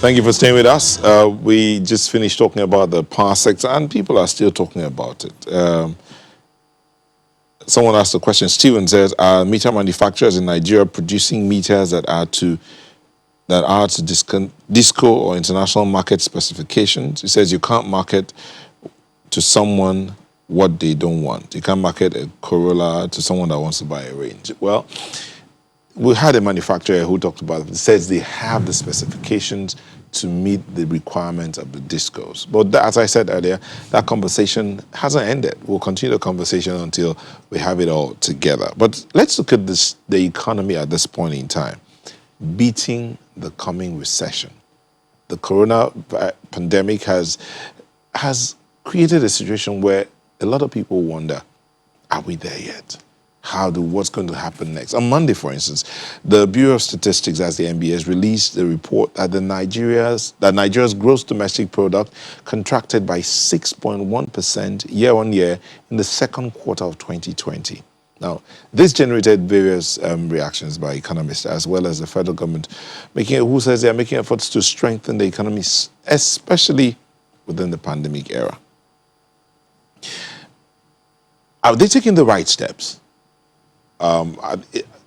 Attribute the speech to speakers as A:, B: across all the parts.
A: Thank you for staying with us. We just finished talking about the power sector, and people are still talking about it. Someone asked a question. Steven says, are meter manufacturers in Nigeria producing meters that are to disco or international market specifications? He says you can't market to someone what they don't want. You can't market a Corolla to someone that wants to buy a Range. Well, we had a manufacturer who talked about it. It says they have the specifications to meet the requirements of the discos. But as I said earlier, that conversation hasn't ended. We'll continue the conversation until we have it all together. But let's look at the economy at this point in time, beating the coming recession. The corona pandemic has created a situation where a lot of people wonder, are we there yet? What's going to happen next? On Monday, for instance, the Bureau of Statistics, as the NBS, released a report that Nigeria's gross domestic product contracted by 6.1% year-on-year in the second quarter of 2020. Now, this generated various reactions by economists, as well as the federal government, who says they are making efforts to strengthen the economy, especially within the pandemic era. Are they taking the right steps?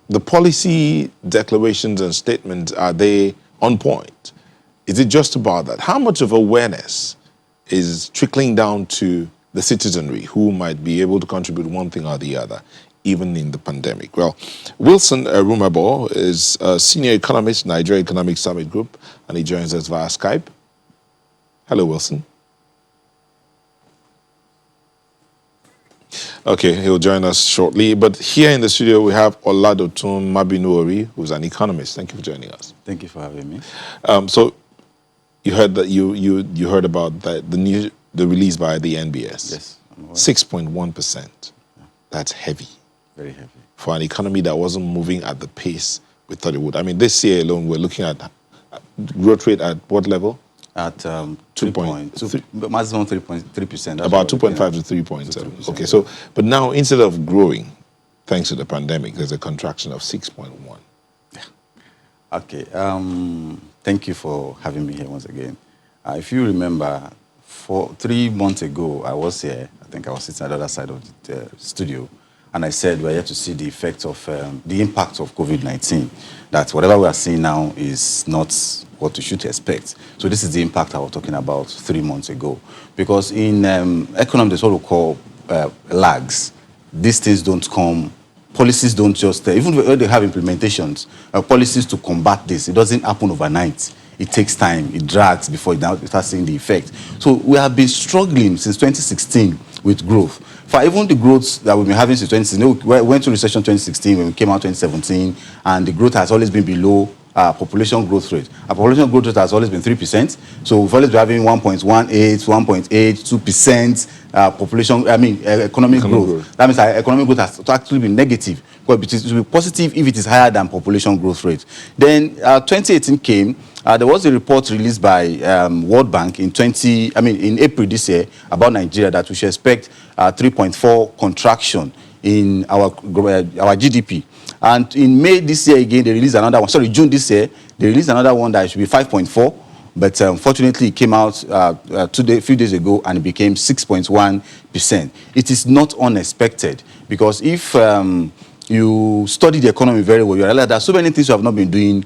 A: The policy declarations and statements, are they on point? Is it just about that? How much of awareness is trickling down to the citizenry who might be able to contribute one thing or the other, even in the pandemic? Well, Wilson Rumabo is a senior economist, Nigeria Economic Summit Group, and he joins us via Skype. Hello, Wilson. Okay, he'll join us shortly. But here in the studio, we have Oladotun Mabinuori, who's an economist. Thank you for joining us.
B: Thank you for having me.
A: So you heard that you heard about the release by the NBS.
B: Yes.
A: 6.1%. Yeah. That's heavy.
B: Very heavy.
A: For an economy that wasn't moving at the pace we thought it would. I mean, this year alone, we're looking at growth rate at what level?
B: At 2.2, maximum 3.3%.
A: About 2.5 to 3.7. Okay, so, but now instead of growing, thanks to the pandemic, there's a contraction of 6.1.
B: Yeah. Okay, thank you for having me here once again. If you remember, 3 months ago, I was here. I think I was sitting at the other side of the studio, and I said we're here to see the effect of, the impact of COVID-19, that whatever we are seeing now is not what we should expect. So this is the impact I was talking about 3 months ago. Because in economics, there's what we call lags. These things don't come, policies don't just, even when they have implementations, policies to combat this, it doesn't happen overnight. It takes time, it drags before it starts seeing the effect. So we have been struggling since 2016 with growth. For even the growth that we've been having since 2016, we went to recession 2016 when we came out 2017, and the growth has always been below population growth rate. Our population growth rate has always been 3%. So we've always been having 1.18, 1.8, 2% population, economic growth. That means our economic growth has actually been negative. But it will be positive if it is higher than population growth rate. Then 2018 came. There was a report released by World Bank in April this year about Nigeria that we should expect 3.4 contraction in our GDP. And in May this year again, they released another one. Sorry, June this year, they released another one that should be 5.4. But unfortunately, it came out a few days ago, and it became 6.1%. It is not unexpected, because if you study the economy very well, you realize that so many things you have not been doing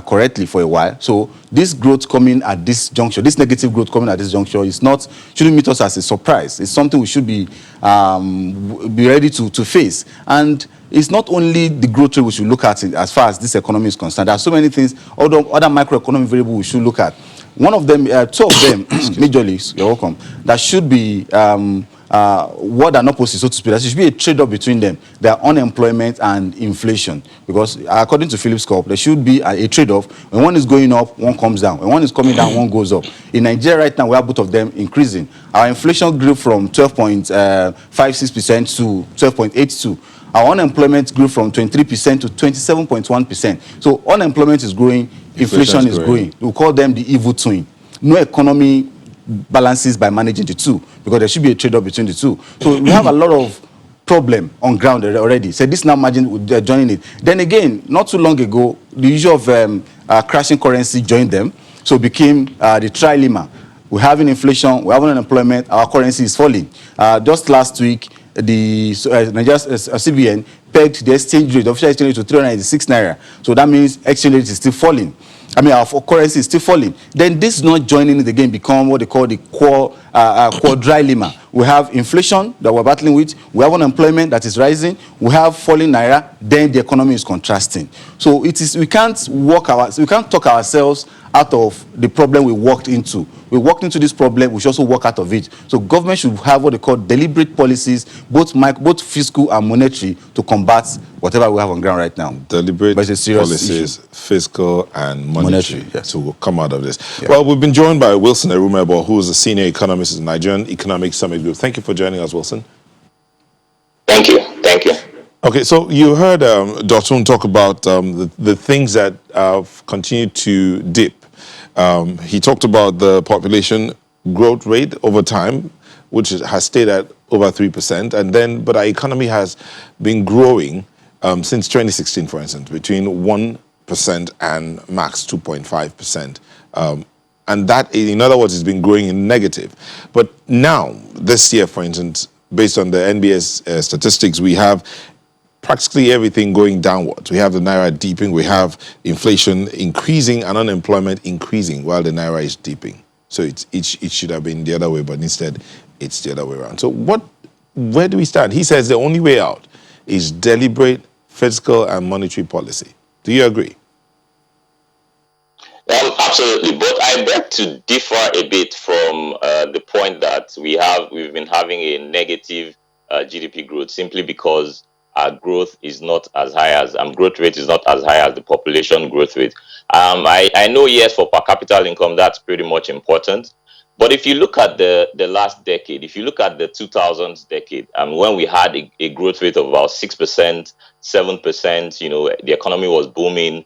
B: correctly for a while. So this growth coming at this juncture, this negative growth coming at this juncture, shouldn't meet us as a surprise. It's something we should be ready to face. And it's not only the growth rate we should look at as far as this economy is concerned. There are so many things, other microeconomic variables we should look at. One of them, two of them, majorly, you're welcome, that should be what are not opposite, so to speak. There should be a trade-off between them. There are unemployment and inflation. Because according to Phillips Corp, there should be a trade-off. When one is going up, one comes down. When one is coming down, one goes up. In Nigeria right now, we have both of them increasing. Our inflation grew from 12.56% to 12.82%. Our unemployment grew from 23% to 27.1%. So unemployment is growing, inflation is growing. We call them the evil twin. No economy balances by managing the two, because there should be a trade-off between the two. So we have a lot of problem on ground already. So this now margin joining it. Then again, not too long ago, the issue of crashing currency joined them. So it became the trilemma. We're having inflation, we're having unemployment, our currency is falling. Just last week, the Nigeria's CBN pegged the exchange rate, official exchange rate to 396 naira. So that means exchange rate is still falling. I mean, our currency is still falling. Then this not joining the game become what they call the quadrilemma. We have inflation that we're battling with. We have unemployment that is rising. We have falling naira. Then the economy is contrasting. So it is we can't talk ourselves out of the problem we walked into. We walked into this problem. We should also walk out of it. So government should have what they call deliberate policies, both fiscal and monetary, to combat whatever we have on ground right now.
A: Deliberate policies,
B: issue.
A: fiscal and monetary,
B: Yes.
A: to come out of this.
B: Yeah.
A: Well, we've been joined by Wilson Erumebo, who is a senior economist in the Nigerian Economic Summit Group. Thank you for joining us, Wilson.
C: Thank you. Thank you.
A: Okay, so you heard Dotun talk about the things that continue to dip. He talked about the population growth rate over time, which has stayed at over 3%, but our economy has been growing since 2016, for instance, between 1% and max 2.5%. And that, in other words, has been growing in negative. But now, this year, for instance, based on the NBS statistics, we have practically everything going downwards. We have the naira deeping, we have inflation increasing and unemployment increasing while the naira is deeping. So it should have been the other way, but instead it's the other way around. So where do we stand? He says the only way out is deliberate fiscal and monetary policy. Do you agree?
C: Absolutely, but I beg to differ a bit from the point that we've been having a negative GDP growth simply because our growth is not as high as growth rate is not as high as the population growth rate. I know, yes, for per capita income that's pretty much important, but if you look at the last decade, if you look at the 2000s decade, when we had a growth rate of about 6%, 7%, the economy was booming.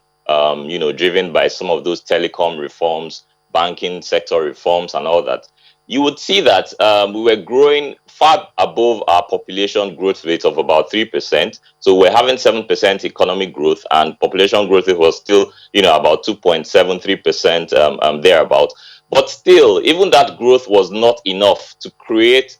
C: Driven by some of those telecom reforms, banking sector reforms, and all that, you would see that we were growing far above our population growth rate of about 3%. So we're having 7% economic growth, and population growth rate was still, about 2.73% thereabout. But still, even that growth was not enough to create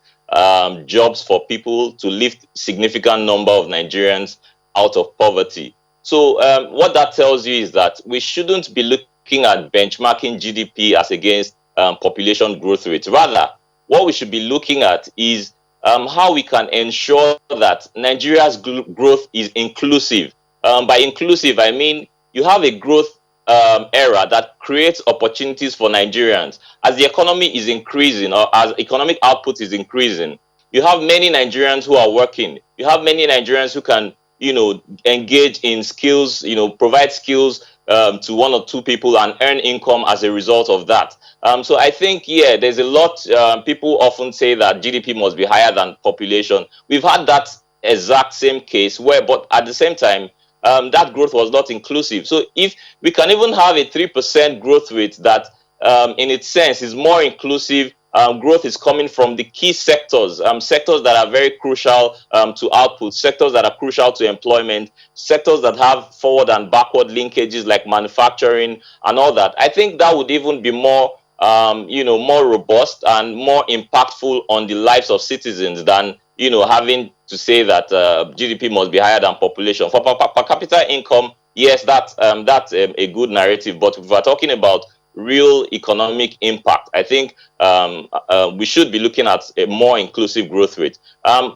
C: jobs for people, to lift significant number of Nigerians out of poverty. So what that tells you is that we shouldn't be looking at benchmarking GDP as against population growth rate. Rather, what we should be looking at is how we can ensure that Nigeria's growth is inclusive. By inclusive, I mean you have a growth era that creates opportunities for Nigerians. As the economy is increasing, or as economic output is increasing, you have many Nigerians who are working. You have many Nigerians who can engage in skills, provide skills to one or two people and earn income as a result of that. So I think, there's a lot. People often say that GDP must be higher than population. We've had that exact same case but at the same time, that growth was not inclusive. So if we can even have a 3% growth rate that, in its sense, is more inclusive, growth is coming from the key sectors, sectors that are very crucial to output, sectors that are crucial to employment, sectors that have forward and backward linkages like manufacturing and all that. I think that would even be more, more robust and more impactful on the lives of citizens than, having to say that GDP must be higher than population. For per capita income, yes, that's a good narrative. But if we're talking about real economic impact, I think we should be looking at a more inclusive growth rate.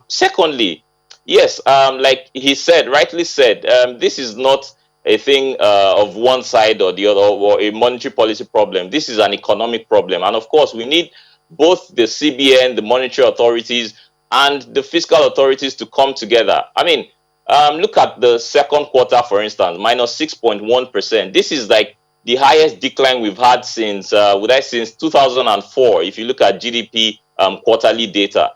C: Secondly, yes, like he said, rightly said, this is not a thing of one side or the other, or a monetary policy problem. This is an economic problem. And of course, we need both the CBN, the monetary authorities, and the fiscal authorities to come together. I mean, look at the second quarter, for instance, minus 6.1%. This is like the highest decline we've had since 2004, if you look at GDP quarterly data.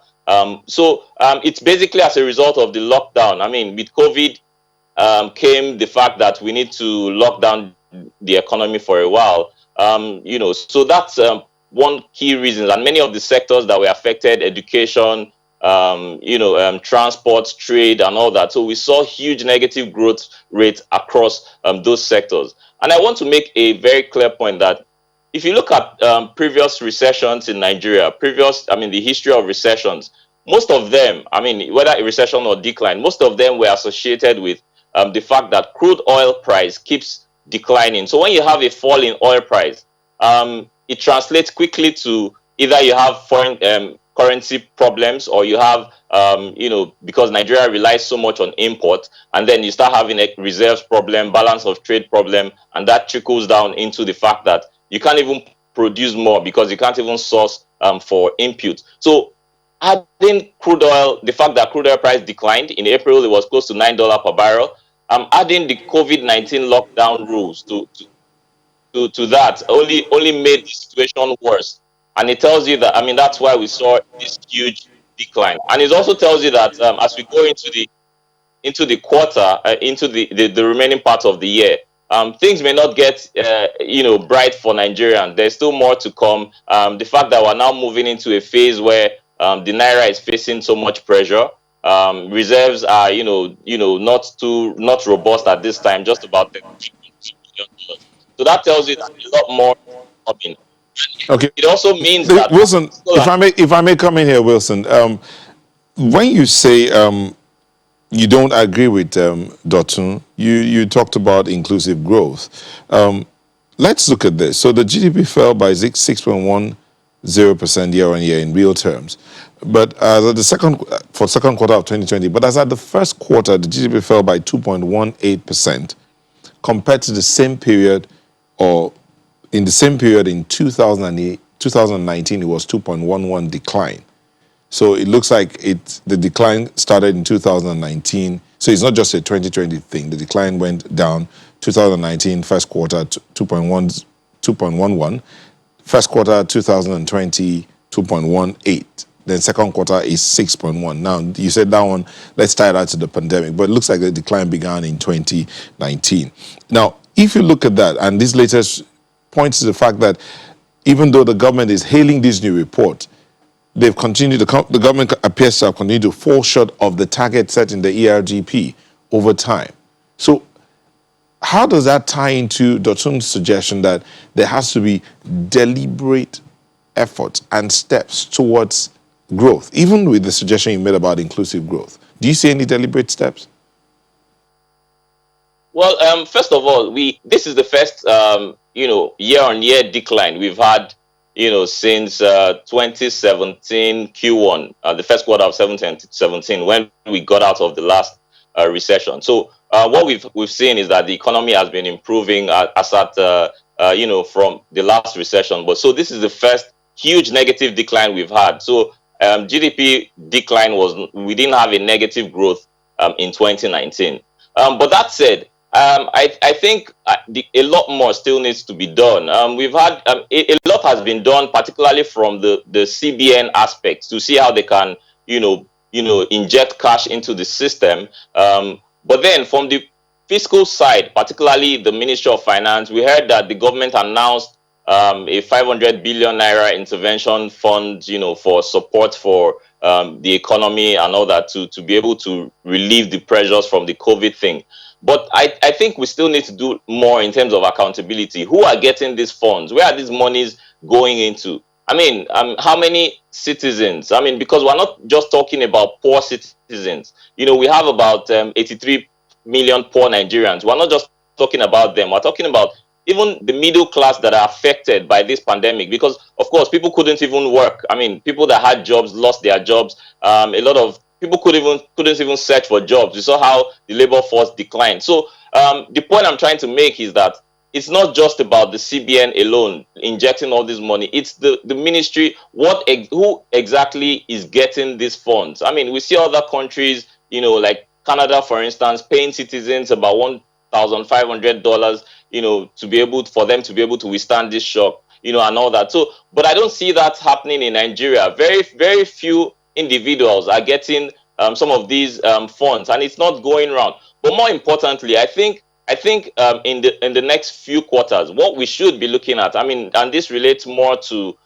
C: So it's basically as a result of the lockdown. I mean, with COVID came the fact that we need to lock down the economy for a while. So that's one key reason. And many of the sectors that were affected, education, transport, trade, and all that. So we saw huge negative growth rates across those sectors. And I want to make a very clear point that if you look at previous recessions in Nigeria, the history of recessions, most of them, whether a recession or decline, most of them were associated with the fact that crude oil price keeps declining. So when you have a fall in oil price, it translates quickly to either you have foreign currency problems, or you have, because Nigeria relies so much on import, and then you start having a reserves problem, balance of trade problem, and that trickles down into the fact that you can't even produce more because you can't even source for input. So adding crude oil, the fact that crude oil price declined in April, it was close to $9 per barrel. Adding the COVID-19 lockdown rules to that only made the situation worse. And it tells you that, that's why we saw this huge decline. And it also tells you that as we go into the quarter, into the remaining part of the year, things may not get bright for Nigerians. There's still more to come. The fact that we're now moving into a phase where the naira is facing so much pressure. Reserves are not robust at this time, just about $33 billion. So that tells you that a lot more is coming.
A: Okay,
C: It also means that
A: Wilson, if I may come in here, Wilson, when you say you don't agree with Dotun, you talked about inclusive growth. Let's look at this. So the GDP fell by 6.10% year on year in real terms, but second quarter of 2020. But as at the first quarter, the GDP fell by 2.18% compared to the same period, or in the same period in 2019, it was 2.11 decline. So it looks like the decline started in 2019. So it's not just a 2020 thing. The decline went down 2019 first quarter 2.11, first quarter 2020 2.18. Then second quarter is 6.1. Now you said that one, let's tie that to the pandemic, but it looks like the decline began in 2019. Now, if you look at that, and this latest points to the fact that even though the government is hailing this new report, they've continued, the government appears to have continued to fall short of the target set in the ERGP over time. So how does that tie into Dotun's suggestion that there has to be deliberate efforts and steps towards growth, even with the suggestion you made about inclusive growth? Do you see any deliberate steps?
C: Well, first of all, this is the first year-on-year decline we've had since 2017 Q1, the first quarter of 2017, when we got out of the last recession. So what we've seen is that the economy has been improving as at from the last recession. But so this is the first huge negative decline we've had. So GDP decline we didn't have a negative growth in 2019. But that said, I think a lot more still needs to be done. We've had a lot has been done, particularly from the CBN aspect, to see how they can inject cash into the system. But then from the fiscal side, particularly the Ministry of Finance, we heard that the government announced a 500 billion naira intervention fund, for support for the economy and all that, to be able to relieve the pressures from the COVID thing. But I think we still need to do more in terms of accountability. Who are getting these funds? Where are these monies going into? How many citizens? Because we're not just talking about poor citizens. We have about 83 million poor Nigerians. We're not just talking about them. We're talking about even the middle class that are affected by this pandemic, because of course people couldn't even work. People that had jobs lost their jobs. A lot of people couldn't even search for jobs. We saw how the labor force declined. So the point I'm trying to make is that it's not just about the CBN alone injecting all this money. It's the ministry. Who exactly is getting these funds? We see other countries, like Canada, for instance, paying citizens about $1,500, for them to be able to withstand this shock, and all that. So, but I don't see that happening in Nigeria. Very, very few individuals are getting some of these funds, and it's not going around. But more importantly, I think in the next few quarters, what we should be looking at, and this relates more to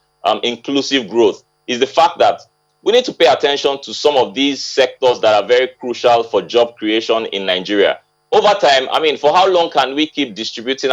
C: inclusive growth, is the fact that we need to pay attention to some of these sectors that are very crucial for job creation in Nigeria. Over time, for how long can we keep distributing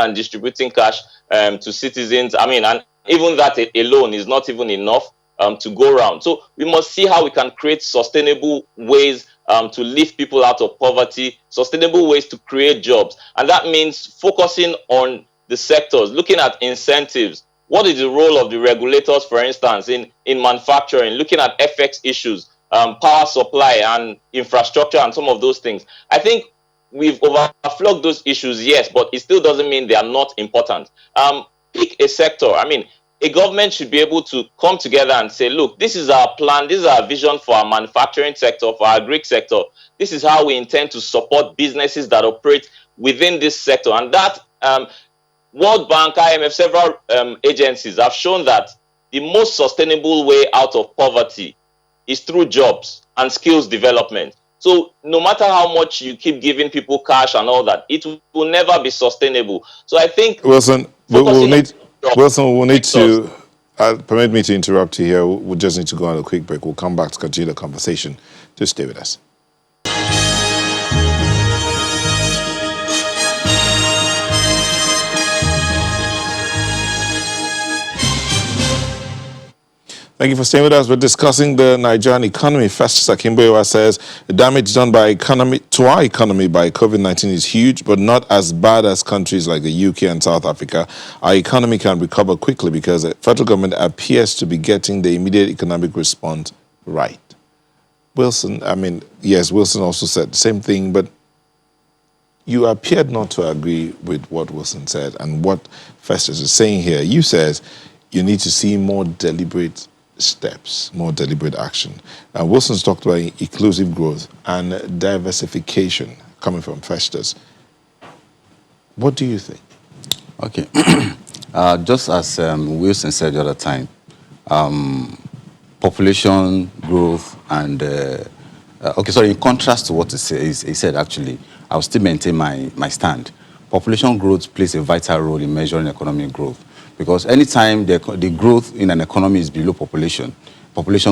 C: cash to citizens? And even that alone is not even enough to go around. So we must see how we can create sustainable ways to lift people out of poverty, sustainable ways to create jobs. And that means focusing on the sectors, looking at incentives. What is the role of the regulators, for instance, in manufacturing, looking at FX issues, power supply and infrastructure and some of those things. I think we've overflogged those issues, yes, but it still doesn't mean they are not important. Pick a sector. I mean, a government should be able to come together and say, look, this is our plan, this is our vision for our manufacturing sector, for our Greek sector. This is how we intend to support businesses that operate within this sector. And that World Bank, IMF, several agencies have shown that the most sustainable way out of poverty is through jobs and skills development. So no matter how much you keep giving people cash and all that, it will never be sustainable. So I think
A: Wilson, we'll need to permit me to interrupt you here. We'll just need to go on a quick break. We'll come back to continue the conversation. Just stay with us. Thank you for staying with us. We're discussing the Nigerian economy. Festus Akimboyewa says the damage done by our economy by COVID-19 is huge, but not as bad as countries like the UK and South Africa. Our economy can recover quickly because the federal government appears to be getting the immediate economic response right. Wilson, yes, Wilson also said the same thing, but you appeared not to agree with what Wilson said and what Festus is saying here. You said you need to see more deliberate steps, more deliberate action. Wilson's talked about inclusive growth and diversification coming from Festus. What do you think?
B: Okay. Just as Wilson said the other time, population growth and... in contrast to what he said, actually, I'll still maintain my stand. Population growth plays a vital role in measuring economic growth. Because anytime the growth in an economy is below population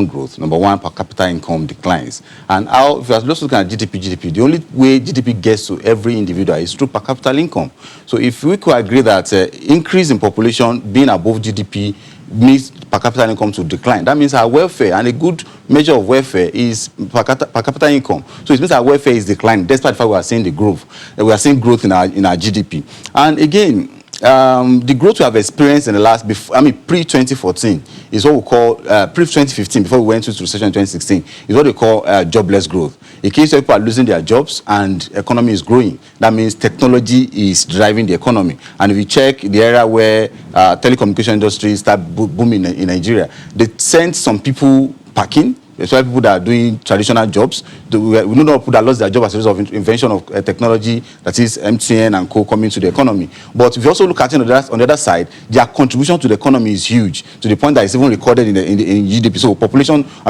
B: growth, number one, per capita income declines. And if you are just looking at GDP, the only way GDP gets to every individual is through per capita income. So if we could agree that increase in population being above GDP means per capita income to decline, that means our welfare, and a good measure of welfare is per capita income. So it means our welfare is declining, despite the fact we are seeing the growth. We are seeing growth in our GDP. And again, the growth we have experienced in the last, pre-2014 is what we call, pre-2015, before we went into recession in 2016, is what we call jobless growth. In case people are losing their jobs and economy is growing, that means technology is driving the economy. And if you check the area where telecommunication industry start booming in Nigeria, they send some people packing, especially people that are doing traditional jobs. We know not people that lost their job as a result of invention of technology, that is MTN and co coming to the economy. But if you also look at it on the other side, their contribution to the economy is huge, to the point that it's even recorded in GDP. So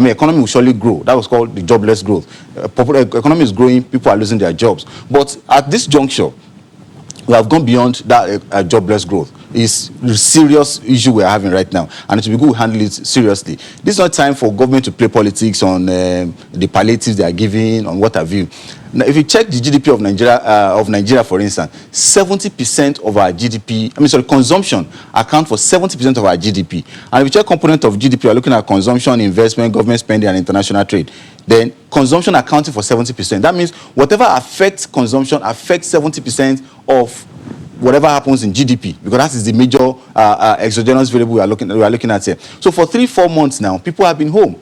B: economy will surely grow. That was called the jobless growth. Economy is growing, people are losing their jobs. But at this juncture, we have gone beyond that jobless growth. It's a serious issue we're having right now, and it will be good to handle it seriously. This is not time for government to play politics on the palliatives they are giving, on what have you. Now, if you check the GDP of Nigeria, for instance, 70% of our GDP, consumption account for 70% of our GDP. And if you check component of GDP, you're looking at consumption, investment, government spending, and international trade. Then consumption accounting for 70%. That means whatever affects consumption affects 70% of whatever happens in GDP, because that is the major exogenous variable we are looking at here. So for 3-4 months now, people have been home.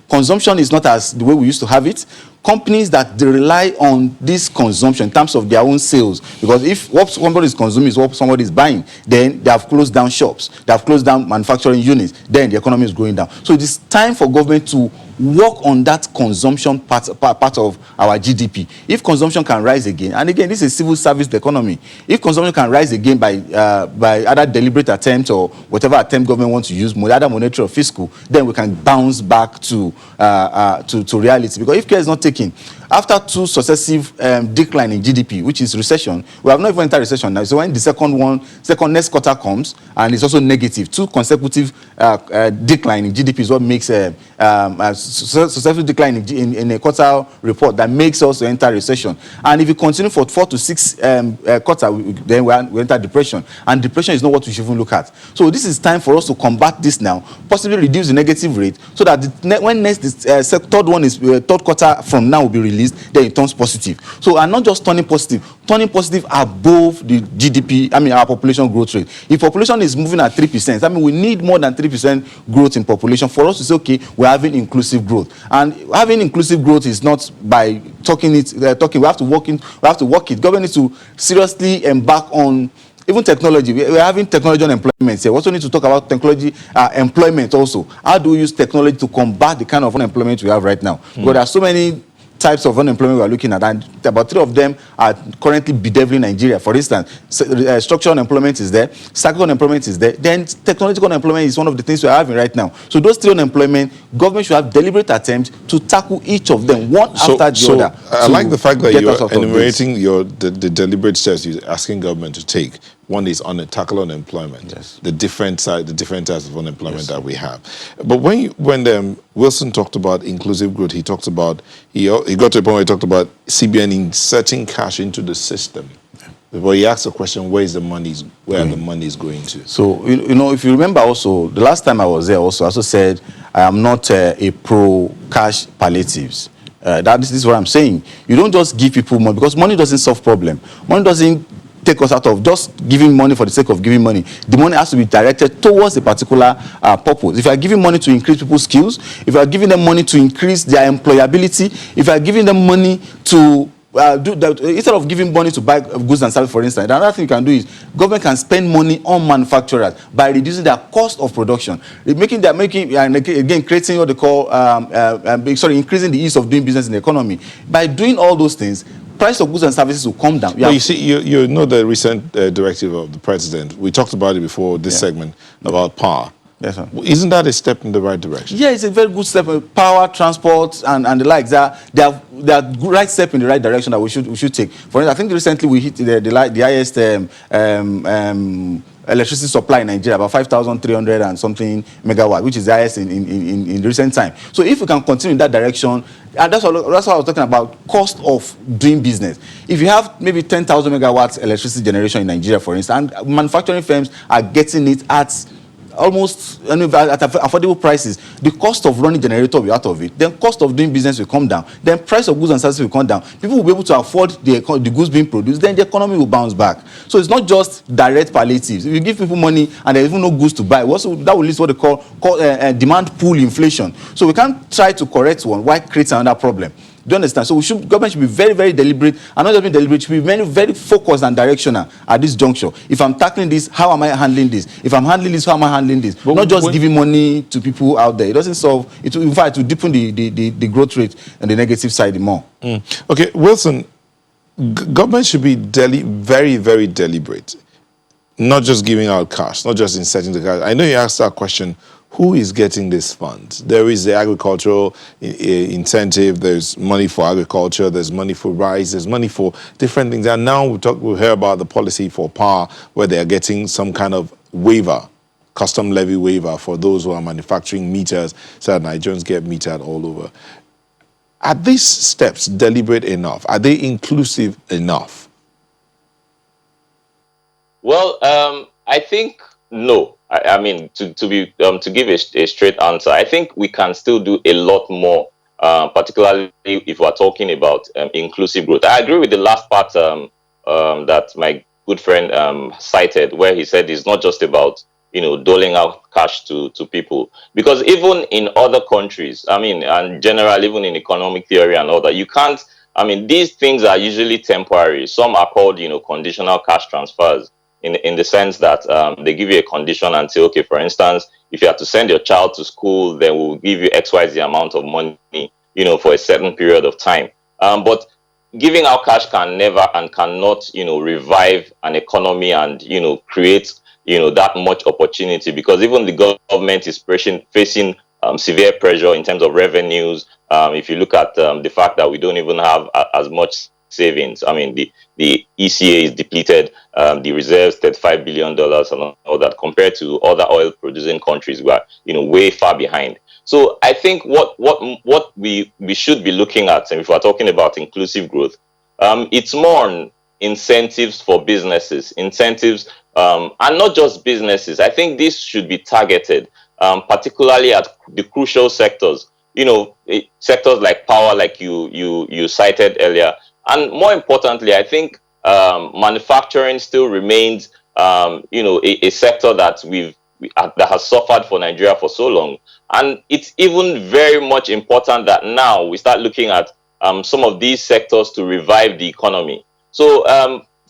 B: Consumption is not as the way we used to have it. Companies that they rely on this consumption in terms of their own sales, because if what somebody is consuming is what somebody is buying, then they have closed down shops, they have closed down manufacturing units, then the economy is going down. So it is time for government to work on that consumption part of our GDP. If consumption can rise again, and again, this is a civil service economy. If consumption can rise again by either deliberate attempt or whatever attempt government wants to use, either monetary or fiscal, then we can bounce back to reality. Because if care is not taken making. After two successive decline in GDP, which is recession, we have not even entered recession now. So when the second next quarter comes and it's also negative, two consecutive decline in GDP is what makes a successful decline in a quarter report that makes us enter recession. And if you continue for 4 to 6 quarter, then we enter depression. And depression is not what we should even look at. So this is time for us to combat this now, possibly reduce the negative rate, so that when next third quarter from now will be released, then it turns positive. So and not just turning positive above the GDP, our population growth rate. If population is moving at 3%, we need more than 3% growth in population for us to say, okay, we're having inclusive growth. And having inclusive growth is not by talking. We have to work it. Government needs to seriously embark on even technology. We're having technology unemployment here. We also need to talk about technology employment also. How do we use technology to combat the kind of unemployment we have right now? Because there are so many types of unemployment we are looking at, and about 3 of them are currently bedeviling Nigeria. For instance, structural unemployment is there, cyclical unemployment is there, then technological unemployment is one of the things we are having right now. So those 3 unemployment, government should have deliberate attempts to tackle each of them one after the other.
A: I like the fact that you're enumerating the deliberate steps you're asking government to take. One is on tackle unemployment,
B: yes.
A: the different types of unemployment yes. that we have. But when Wilson talked about inclusive growth, he got to a point where he talked about CBN inserting cash into the system. But he asked the question, where the money is going to?
B: So, if you remember also, the last time I was there also, I also said, I am not a pro-cash palliatives. This is what I'm saying. You don't just give people money, because money doesn't solve problem. Money doesn't take us out of just giving money for the sake of giving money. The money has to be directed towards a particular purpose. If you are giving money to increase people's skills, if you are giving them money to increase their employability, if you are giving them money to do that, instead of giving money to buy goods and services, for instance, another thing you can do is government can spend money on manufacturers by reducing their cost of production, creating what they call increasing the ease of doing business in the economy. By doing all those things, price of goods and services will come down.
A: But you see, you know the recent directive of the president. We talked about it before this segment about power.
B: Yes, sir.
A: Isn't that a step in the right direction?
B: Yeah, it's a very good step. Power, transport, and the likes. They are right step in the right direction that we should take. For instance, I think recently we hit the highest electricity supply in Nigeria, about 5,300 and something megawatt, which is the highest in recent time. So if we can continue in that direction, and that's what I was talking about, cost of doing business. If you have maybe 10,000 megawatts electricity generation in Nigeria, for instance, and manufacturing firms are getting it at almost at affordable prices, the cost of running generator will be out of it. Then cost of doing business will come down. Then price of goods and services will come down. People will be able to afford the goods being produced. Then the economy will bounce back. So it's not just direct palliatives. If you give people money and there's even no goods to buy, that will lead to what they call demand pull inflation. So we can't try to correct one while creating another problem. Do you understand? So government should be very, very deliberate, and not just being deliberate, should be very, very focused and directional at this juncture. If I'm tackling this, how am I handling this? If I'm handling this, how am I handling this? But not just giving money to people out there. It doesn't solve it. In fact, it will deepen the growth rate and the negative side more.
A: Okay, Wilson, government should be very, very deliberate, not just giving out cash, not just inserting the cash. I know you asked that question. Who is getting these funds? There is the agricultural incentive, there's money for agriculture, there's money for rice, there's money for different things. And now we'll hear about the policy for power, where they are getting some kind of waiver, custom levy waiver for those who are manufacturing meters, so that Nigerians get metered all over. Are these steps deliberate enough? Are they inclusive enough?
C: Well, I think no. I mean, to give a straight answer, I think we can still do a lot more, particularly if we're talking about inclusive growth. I agree with the last part that my good friend cited, where he said it's not just about doling out cash to people, because even in other countries, I mean, and generally even in economic theory and all that, you can't. I mean, these things are usually temporary. Some are called conditional cash transfers. In the sense that they give you a condition and say, okay, for instance, if you have to send your child to school, then we'll give you XYZ amount of money, for a certain period of time. But giving out cash can never and cannot, revive an economy and, create, that much opportunity, because even the government is facing severe pressure in terms of revenues. If you look at the fact that we don't even have as much savings, I mean, the ECA is depleted, the reserves $35 billion and all that, compared to other oil producing countries who are, way far behind. So I think what we should be looking at, and if we're talking about inclusive growth, it's more on incentives for businesses, incentives, and not just businesses. I think this should be targeted, particularly at the crucial sectors. Sectors like power, like you cited earlier, and more importantly, I think manufacturing still remains, a sector that that has suffered for Nigeria for so long. And it's even very much important that now we start looking at some of these sectors to revive the economy. So,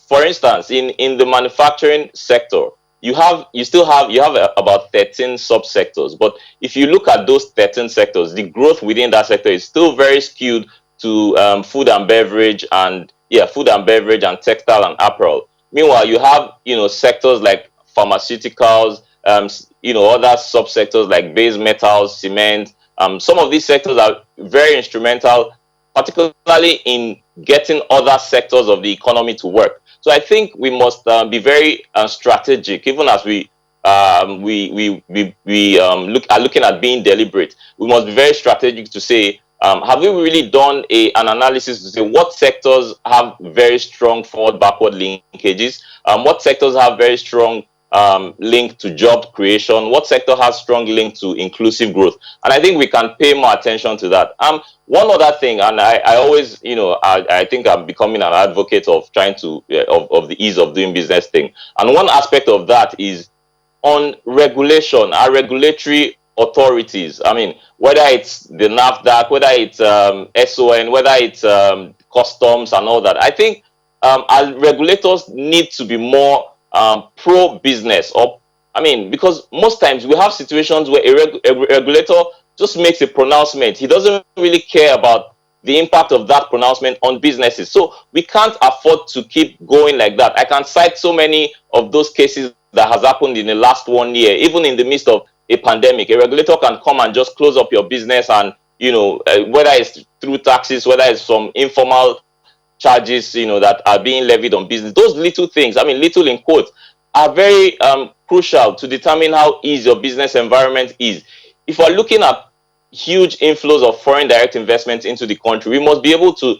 C: for instance, in the manufacturing sector, you have about 13 subsectors. But if you look at those 13 sectors, the growth within that sector is still very skewed to food and beverage and textile and apparel. Meanwhile, you have sectors like pharmaceuticals, other subsectors like base metals, cement. Some of these sectors are very instrumental, particularly in getting other sectors of the economy to work. So I think we must be very strategic, even as we are looking at being deliberate. We must be very strategic to say, have we really done an analysis to say what sectors have very strong forward-backward linkages? What sectors have very strong link to job creation? What sector has strong link to inclusive growth? And I think we can pay more attention to that. One other thing, and I always, I think I'm becoming an advocate of trying to, of the ease of doing business thing. And one aspect of that is on regulation, our regulatory authorities. I mean, whether it's the NAFDAC, whether it's SON, whether it's customs and all that, I think our regulators need to be more pro-business. Because most times we have situations where a regulator just makes a pronouncement. He doesn't really care about the impact of that pronouncement on businesses. So we can't afford to keep going like that. I can cite so many of those cases that has happened in the last 1 year, even in the midst of a pandemic. A regulator can come and just close up your business, and whether it's through taxes, whether it's some informal charges, that are being levied on business. Those little things, little in quotes, are very crucial to determine how easy your business environment is. If we're looking at huge inflows of foreign direct investment into the country, we must be able to,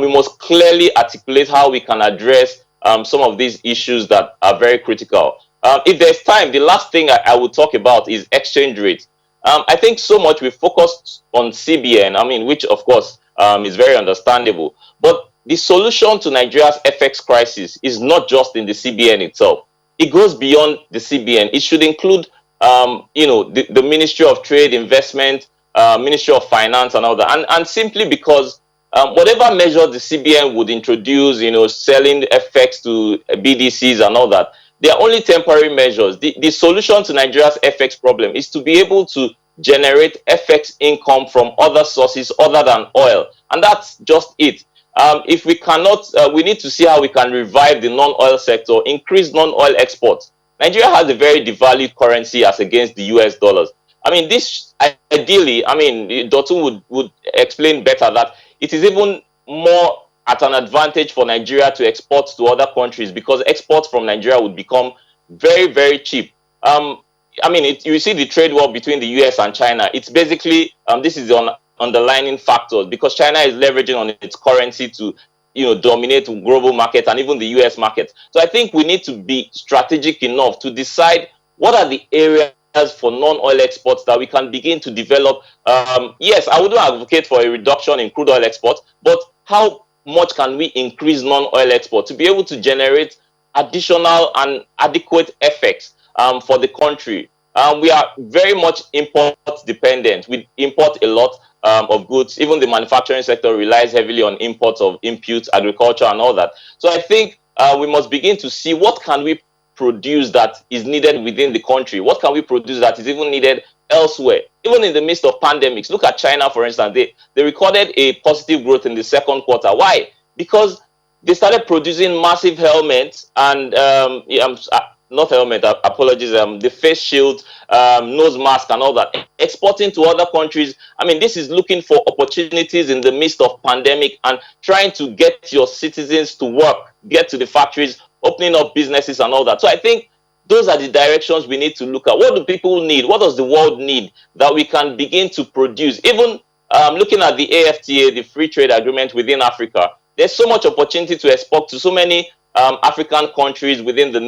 C: we must clearly articulate how we can address some of these issues that are very critical. If there's time, the last thing I would talk about is exchange rate. I think so much we focused on CBN, which of course is very understandable. But the solution to Nigeria's FX crisis is not just in the CBN itself. It goes beyond the CBN. It should include, the Ministry of Trade, Investment, Ministry of Finance, and all that. And simply because whatever measures the CBN would introduce, selling FX to BDCs and all that, they are only temporary measures. The solution to Nigeria's FX problem is to be able to generate FX income from other sources other than oil. And that's just it. If we cannot, we need to see how we can revive the non-oil sector, increase non-oil exports. Nigeria has a very devalued currency as against the US dollars. This ideally, Dotun would explain better that it is even more at an advantage for Nigeria to export to other countries, because exports from Nigeria would become very, very cheap. You see the trade war between the US and China. It's basically, this is the underlying factors, because China is leveraging on its currency to, dominate the global market and even the US market. So I think we need to be strategic enough to decide what are the areas for non-oil exports that we can begin to develop. Yes, I wouldn't advocate for a reduction in crude oil exports, but how much can we increase non-oil export to be able to generate additional and adequate effects for the country? We are very much import dependent. We import a lot of goods. Even the manufacturing sector relies heavily on imports of inputs, agriculture, and all that. So I think we must begin to see what can we produce that is needed within the country. What can we produce that is even needed elsewhere, even in the midst of pandemics? Look at China, for instance. They recorded a positive growth in the second quarter. Why? Because they started producing massive helmets, and not helmet, apologies, the face shield, nose mask and all that, exporting to other countries. I mean, this is looking for opportunities in the midst of pandemic and trying to get your citizens to work, get to the factories, opening up businesses and all that. So I think those are the directions we need to look at. What do people need? What does the world need that we can begin to produce? Even looking at the AFTA, the free trade agreement within Africa, there's so much opportunity to export to so many African countries within the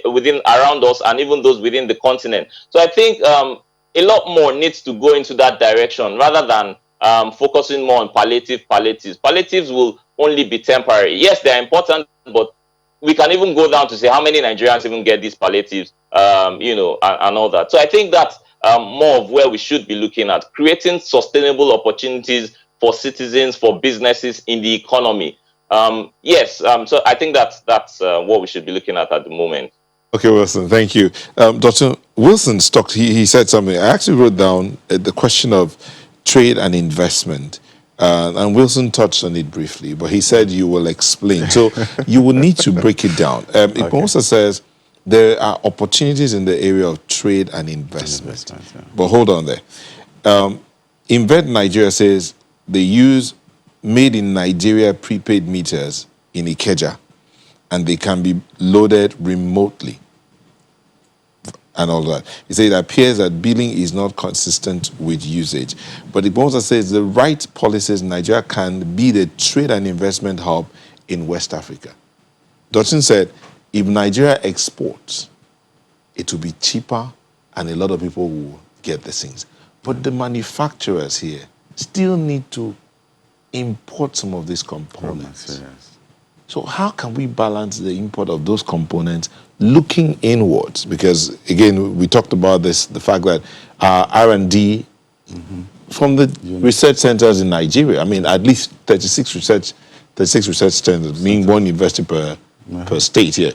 C: within around us, and even those within the continent. So I think a lot more needs to go into that direction rather than focusing more on palliatives. Palliatives will only be temporary. Yes, they're important, but we can even go down to say how many Nigerians even get these palliatives, and all that. So I think that's more of where we should be looking at, creating sustainable opportunities for citizens, for businesses in the economy. So I think that's what we should be looking at the moment.
A: Okay, Wilson, thank you. Dr. Wilson he said something. I actually wrote down the question of trade and investment. And Wilson touched on it briefly, but he said you will explain. So you will need to break it down. It also says there are opportunities in the area of trade and investment.
B: Yeah.
A: But hold on there. Invent Nigeria says they use made in Nigeria prepaid meters in Ikeja, and they can be loaded remotely and all that. He said it appears that billing is not consistent with usage. But it also says the right policies, Nigeria can be the trade and investment hub in West Africa. Dotson said, if Nigeria exports, it will be cheaper and a lot of people will get the things. But the manufacturers here still need to import some of these components.
B: Yes.
A: So how can we balance the import of those components looking inwards? Because, again, we talked about this, the fact that R&D from the research centers in Nigeria, I mean, at least 36 research centers, meaning one university per state here,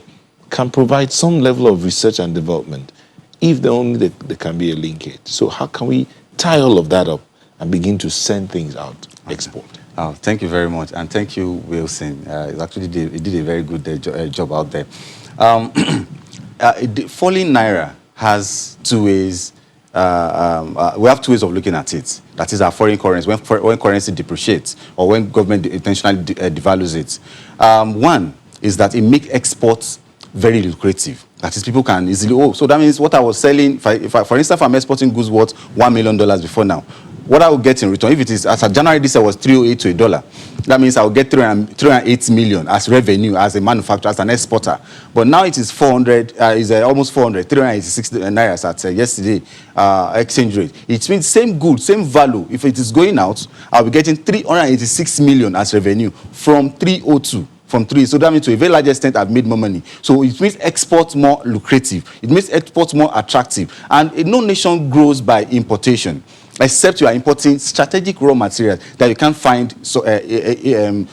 A: can provide some level of research and development if there can be a linkage. So how can we tie all of that up and begin to send things out, export?
B: Oh, thank you very much, and thank you, Wilson. He did a very good job out there. Falling naira has two ways. We have two ways of looking at it. That is our foreign currency, when currency depreciates or when government intentionally devalues it. One is that it makes exports very lucrative. That is, people can easily, so that means what I was selling, for instance, if I'm exporting goods worth $1 million before now, what I will get in return, if it is, as of January this year was 308 to $1, that means I will get 308 million as revenue as a manufacturer, as an exporter. But now it is 400, almost 400, 386 naira at yesterday exchange rate. It means same good, same value. If it is going out, I'll be getting 386 million as revenue from 302. So that means to a very large extent I've made more money. So it makes exports more lucrative. It makes exports more attractive. And no nation grows by importation, except you are importing strategic raw materials that you can't find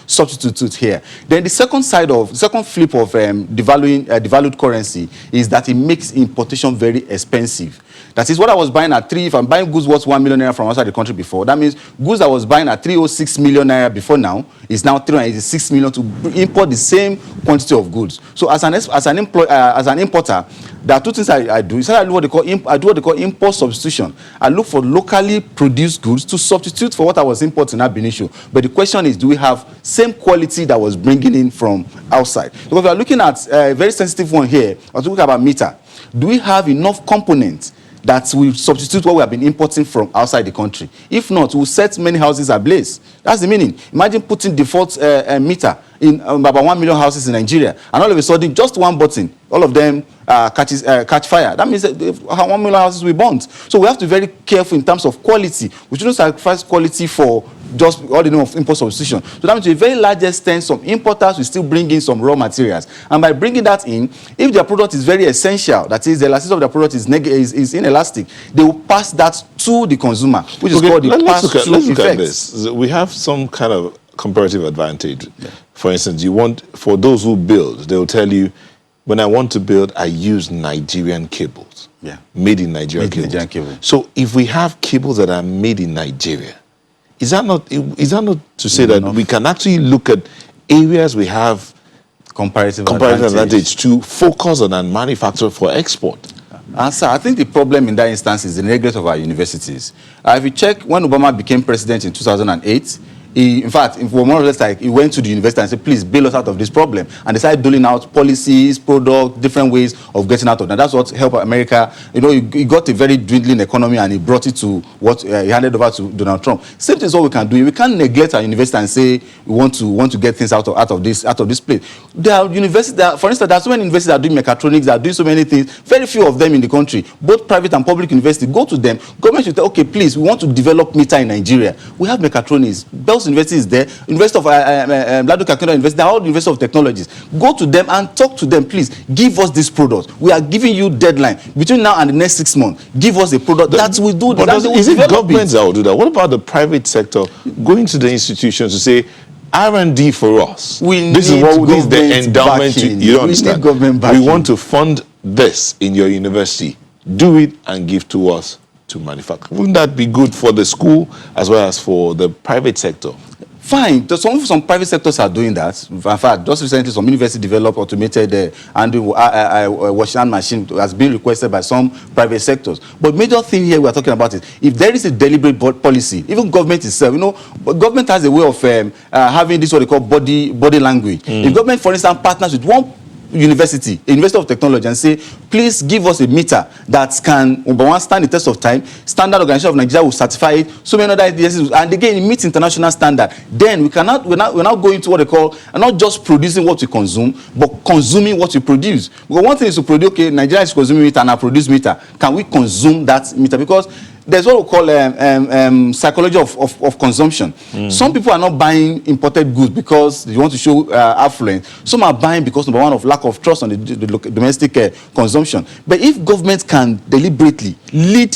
B: substitutes here. Then the second flip of devalued currency is that it makes importation very expensive. That is what I was buying at if I'm buying goods worth 1 million naira from outside the country before, that means goods I was buying at 306 million naira before now is now 386 million to import the same quantity of goods. So as an importer, there are two things I do. I do what they call import substitution. I look for locally produced goods to substitute for what I was importing at Benicio. But the question is, do we have same quality that was bringing in from outside? Because we are looking at a very sensitive one here. I was talking about meter. Do we have enough components that will substitute what we have been importing from outside the country? If not, we'll set many houses ablaze. That's the meaning. Imagine putting default meter in about 1 million houses in Nigeria, and all of a sudden, just one button, all of them catch fire. That means that 1 million houses will burn. So we have to be very careful in terms of quality. We shouldn't sacrifice quality for just all the name of import substitution. So that means to a very large extent, some importers will still bring in some raw materials. And by bringing that in, if their product is very essential, that is, the elasticity of their product is inelastic, they will pass that to the consumer, which is called the pass-through effect.
A: Let's look at this. We have some kind of comparative advantage. Yeah. For instance, for those who build, they will tell you, when I want to build, I use Nigerian cables.
B: Yeah.
A: Made in Nigerian cables. So if we have cables that are made in Nigeria, is that not to say that we can actually look at areas we have
B: comparative
A: advantage to focus on and manufacture for export?
B: Sir, I think the problem in that instance is the neglect of our universities. If you check when Obama became president in 2008, in fact, if more or less like he went to the university and said, please bail us out of this problem, and decided doling out policies, products, different ways of getting out of that. That's what helped America. You know, he got a very dwindling economy and he brought it to what he handed over to Donald Trump. Same thing is what we can do. We can't neglect our university and say we want to get things out of this place. There are universities that, for instance, there are so many universities that are doing mechatronics, that are doing so many things. Very few of them in the country, both private and public universities. Go to them. Government should say, okay, please, we want to develop meter in Nigeria. We have mechatronics. Bells University is there, University of Ladoka University, they're all University of Technologies. Go to them and talk to them, please. Give us this product. We are giving you deadline between now and the next 6 months. Give us a product that will do that.
A: Is it governments that will do that? What about the private sector going to the institutions to say, R&D for us? This is what is the endowment. You don't understand. We want to fund this in your university. Do it and give to us to manufacture. Wouldn't that be good for the school as well as for the private sector?
B: Fine. Some private sectors are doing that. In fact, just recently, some university developed automated washing machine has been requested by some private sectors. But major thing here we are talking about is if there is a deliberate policy, even government itself, you know, government has a way of having this what they call body language. If government, for instance, partners with one university, a University of Technology, and say, please give us a meter that can, number one, stand the test of time. Standard Organization of Nigeria will certify it. So many other agencies, and again, it meets international standard. Then we're not going to what they call, and not just producing what we consume, but consuming what we produce. Because one thing is to produce, okay, Nigeria is consuming meter and I produce meter. Can we consume that meter? Because there's what we call psychology of consumption. Some people are not buying imported goods because they want to show affluence. Some are buying because, number one, of lack of trust on the domestic consumption. But if government can deliberately lead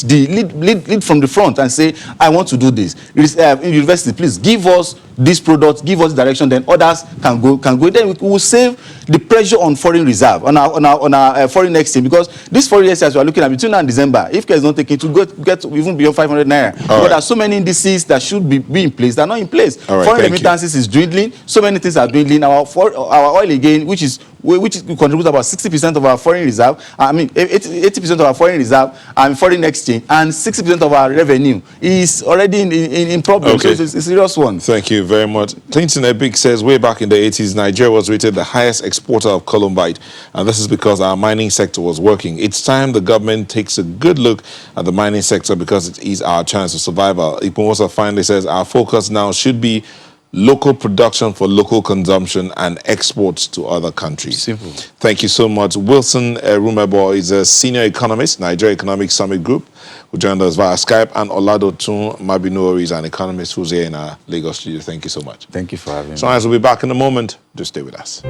B: from the front and say, I want to do this, university, please give us this product, give us direction, then others can go. Then we will save the pressure on foreign reserve, on our foreign exchange, because this foreign exchange we are looking at between now and December, if care is not taken, to get even beyond 500 naira. But there are so many indices that should be in place that are not in place. Foreign remittances is dwindling. So many things are dwindling. Our oil again, which contributes about 60% of our foreign reserve. I mean, 80% of our foreign reserve and foreign exchange, and 60% of our revenue is already in problems. So it's a serious one.
A: Thank you very much. Clinton Epic says, way back in the 80s, Nigeria was rated the highest exporter of columbite, and this is because our mining sector was working. It's time the government takes a good look at the mining sector because it is our chance of survival. Ipomosa finally says, our focus now should be local production for local consumption and exports to other countries.
B: Simple.
A: Thank you so much. Wilson Rumebo is a senior economist, Nigeria Economic Summit Group, who joined us via Skype, and Oladotun Mabinori is an economist who's here in our Lagos studio. Thank you so much.
B: Thank you for having me.
A: So as we'll be back in a moment, just stay with us.